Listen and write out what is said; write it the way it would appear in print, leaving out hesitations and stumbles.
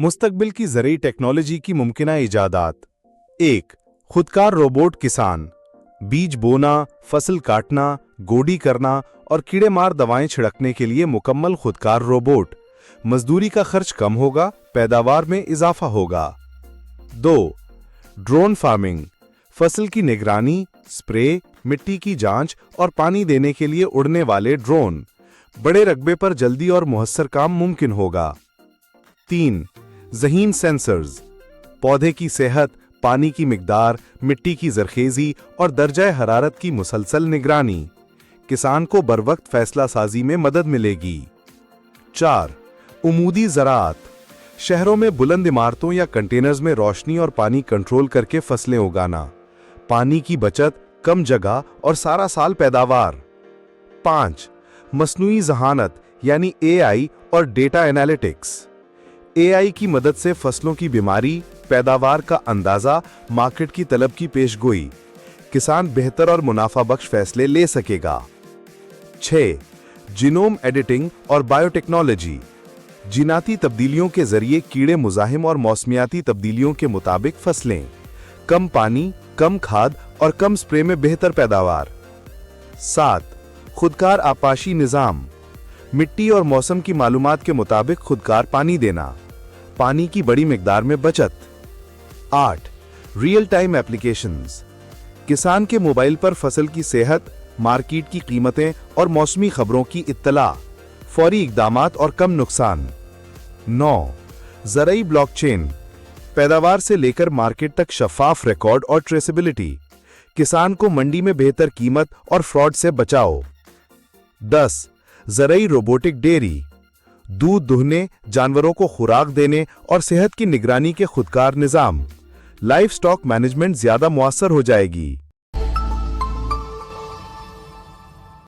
मुस्तकबिल की ज़रूरी टेक्नोलॉजी की मुमकिना इजादात। 1. खुदकार रोबोट किसान। बीज बोना, फसल काटना, गोडी करना और कीड़े मार दवाएं छिड़कने के लिए मुकम्मल खुदकार रोबोट। मजदूरी का खर्च कम होगा, पैदावार में इजाफा होगा। 2. Drone farming. फसल की निगरानी, स्प्रे, मिट्टी की जांच और पानी देने के लिए उड़ने वाले ड्रोन। बड़े रकबे पर जल्दी और मुहस्सर काम मुमकिन होगा। 3. ज़हीन सेंसर्स। पौधे की सेहत, पानी की मिकदार, मिट्टी की जरखेजी और दर्जा हरारत की मुसलसल निगरानी। किसान को बरवक्त फैसला साजी में मदद मिलेगी। 4. उमूदी ज़राअत। शहरों में बुलंद इमारतों या कंटेनर्स में रोशनी और पानी कंट्रोल करके फसलें उगाना। पानी की बचत, कम जगह और सारा साल पैदावार। 5. मसनूई ज़हानत यानी AI और डेटा एनालिटिक्स। AI की मदद से फसलों की बीमारी, पैदावार का अंदाजा, मार्केट की तलब की पेशगोई। किसान बेहतर और मुनाफा बख्श फैसले ले सकेगा। 6. जीनोम एडिटिंग और बायोटेक्नोलॉजी। जीनाती तब्दीलियों के जरिए कीड़े मुजाहिम और मौसमियाती तब्दीलियों के मुताबिक फसलें। कम पानी, कम खाद और कम स्प्रे में बेहतर पैदावार। 7. खुदकार आपाशी निज़ाम। मिट्टी और मौसम की मालूमात के मुताबिक खुदकार पानी देना, पानी की बड़ी मिकदार में बचत। 8. Real time applications. किसान के मोबाइल पर फसल की सेहत, मार्केट की कीमतें और मौसमी खबरों की इत्तला, फौरी इकदामात और कम नुकसान। 9. ज़राई ब्लॉकचेन। पैदावार से लेकर मार्केट तक शफाफ रिकॉर्ड और ट्रेसेबिलिटी। किसान को मंडी में बेहतर कीमत और फ्रॉड से बचाओ। 10. ज़राई रोबोटिक डेयरी। दूध दुहने, जानवरों को खुराक देने और सेहत की निगरानी के खुदकार निज़ाम। लाइफ स्टॉक मैनेजमेंट ज्यादा मुअस्सर हो जाएगी।